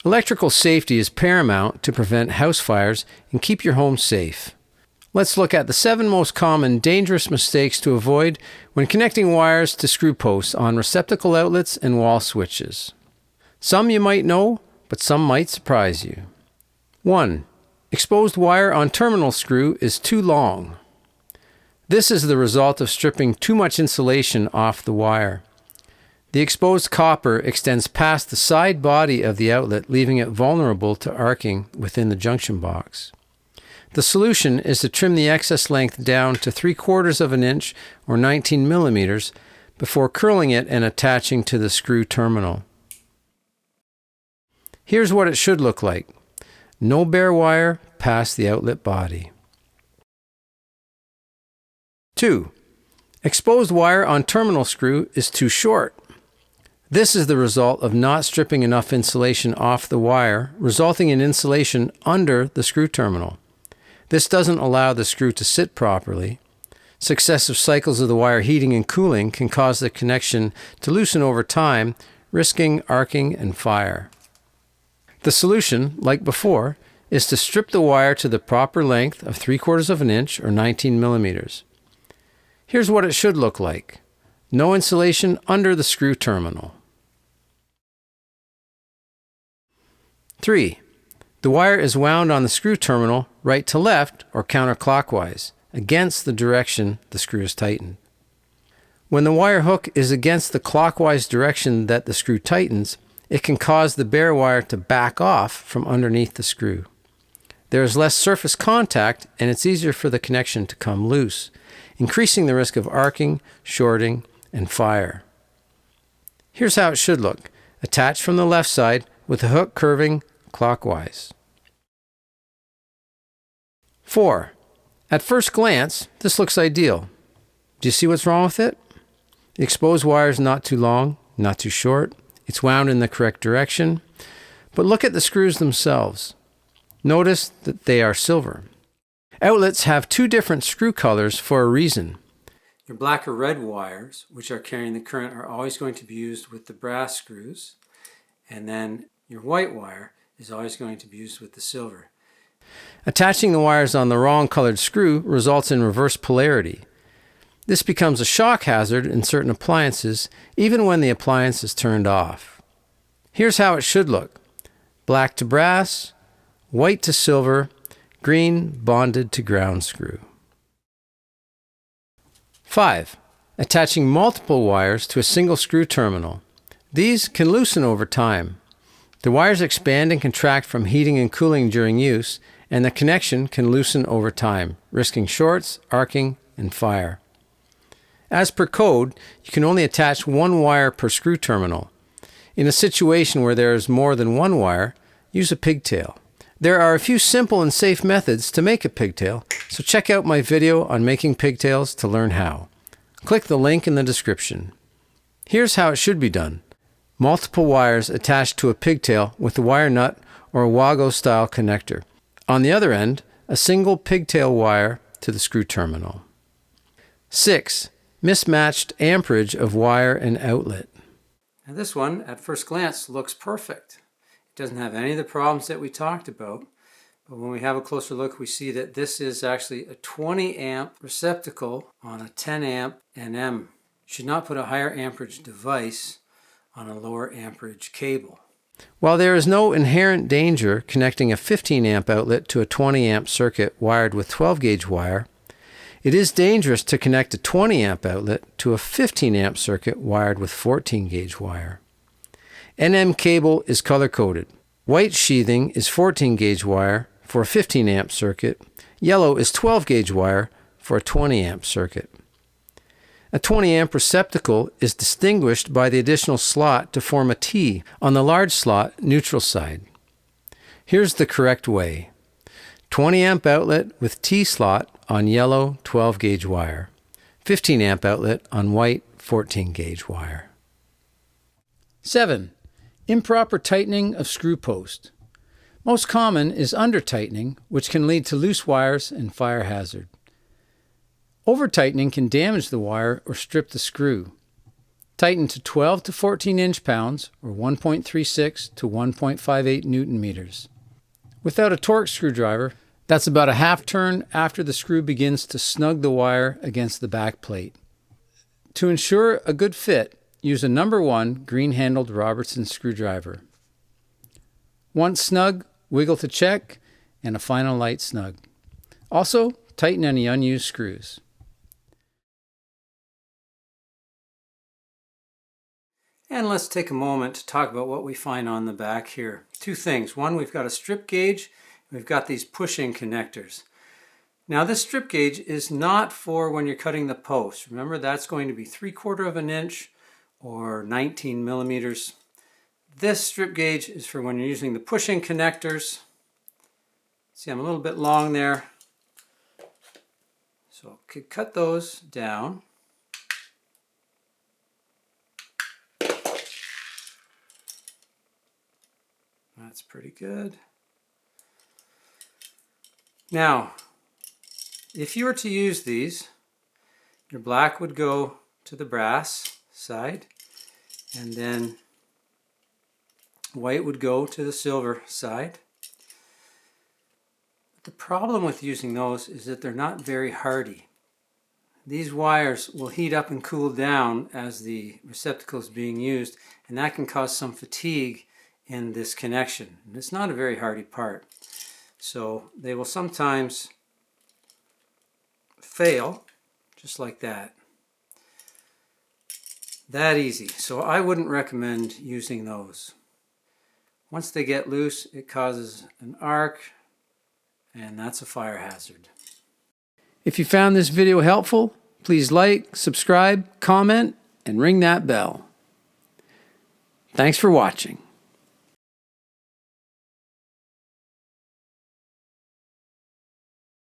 Electrical safety is paramount to prevent house fires and keep your home safe. Let's look at the 7 most common dangerous mistakes to avoid when connecting wires to screw posts on receptacle outlets and wall switches. Some you might know, but some might surprise you. 1. Exposed wire on terminal screw is too long. This is the result of stripping too much insulation off the wire. The exposed copper extends past the side body of the outlet, leaving it vulnerable to arcing within the junction box. The solution is to trim the excess length down to 3/4 of an inch or 19 millimeters before curling it and attaching to the screw terminal. Here's what it should look like. No bare wire past the outlet body. 2. Exposed wire on terminal screw is too short. This is the result of not stripping enough insulation off the wire, resulting in insulation under the screw terminal. This doesn't allow the screw to sit properly. Successive cycles of the wire heating and cooling can cause the connection to loosen over time, risking arcing and fire. The solution, like before, is to strip the wire to the proper length of 3/4 of an inch or 19 millimeters. Here's what it should look like. No insulation under the screw terminal. 3. The wire is wound on the screw terminal right to left or counterclockwise, against the direction the screw is tightened. When the wire hook is against the clockwise direction that the screw tightens, it can cause the bare wire to back off from underneath the screw. There is less surface contact and it's easier for the connection to come loose, increasing the risk of arcing, shorting, and fire. Here's how it should look. Attached from the left side with the hook curving clockwise. 4. At first glance, this looks ideal. Do you see what's wrong with it? The exposed wire is not too long, not too short. It's wound in the correct direction. But look at the screws themselves. Notice that they are silver. Outlets have 2 different screw colors for a reason. Your black or red wires, which are carrying the current, are always going to be used with the brass screws. And then your white wire is always going to be used with the silver. Attaching the wires on the wrong colored screw results in reverse polarity. This becomes a shock hazard in certain appliances, even when the appliance is turned off. Here's how it should look. Black to brass, white to silver, green bonded to ground screw. 5. Attaching multiple wires to a single screw terminal. These can loosen over time. The wires expand and contract from heating and cooling during use, and the connection can loosen over time, risking shorts, arcing, and fire. As per code, you can only attach 1 wire per screw terminal. In a situation where there is more than 1 wire, use a pigtail. There are a few simple and safe methods to make a pigtail, so check out my video on making pigtails to learn how. Click the link in the description. Here's how it should be done. Multiple wires attached to a pigtail with a wire nut or a Wago style connector. On the other end, a single pigtail wire to the screw terminal. 6. Mismatched amperage of wire and outlet. Now this one, at first glance, looks perfect. It doesn't have any of the problems that we talked about, but when we have a closer look, we see that this is actually a 20 amp receptacle on a 10 amp NM. You should not put a higher amperage device on a lower amperage cable. While there is no inherent danger connecting a 15 amp outlet to a 20 amp circuit wired with 12 gauge wire, it is dangerous to connect a 20 amp outlet to a 15 amp circuit wired with 14 gauge wire. NM cable is color-coded. White sheathing is 14 gauge wire for a 15 amp circuit. Yellow is 12 gauge wire for a 20 amp circuit. A 20 amp receptacle is distinguished by the additional slot to form a T on the large slot neutral side. Here's the correct way. 20 amp outlet with T slot on yellow 12 gauge wire. 15 amp outlet on white 14 gauge wire. 7. Improper tightening of screw post. Most common is under-tightening, which can lead to loose wires and fire hazard. Over-tightening can damage the wire or strip the screw. Tighten to 12 to 14 inch-pounds, or 1.36 to 1.58 newton meters. Without a torque screwdriver, that's about a half turn after the screw begins to snug the wire against the back plate. To ensure a good fit, use a number 1 green-handled Robertson screwdriver. Once snug, wiggle to check, and a final light snug. Also, tighten any unused screws. And let's take a moment to talk about what we find on the back here. Two things. One, we've got a strip gauge. We've got these push-in connectors. Now this strip gauge is not for when you're cutting the post. Remember, that's going to be 3/4 of an inch or 19 millimeters. This strip gauge is for when you're using the push-in connectors. See, I'm a little bit long there. So I could cut those down. That's pretty good. Now, if you were to use these, your black would go to the brass side, and then white would go to the silver side. But the problem with using those is that they're not very hardy. These wires will heat up and cool down as the receptacle is being used, and that can cause some fatigue in this connection. And it's not a very hardy part. So they will sometimes fail, just like that. That easy. So I wouldn't recommend using those. Once they get loose, it causes an arc, and that's a fire hazard. If you found this video helpful, please like, subscribe, comment, and ring that bell. Thanks for watching.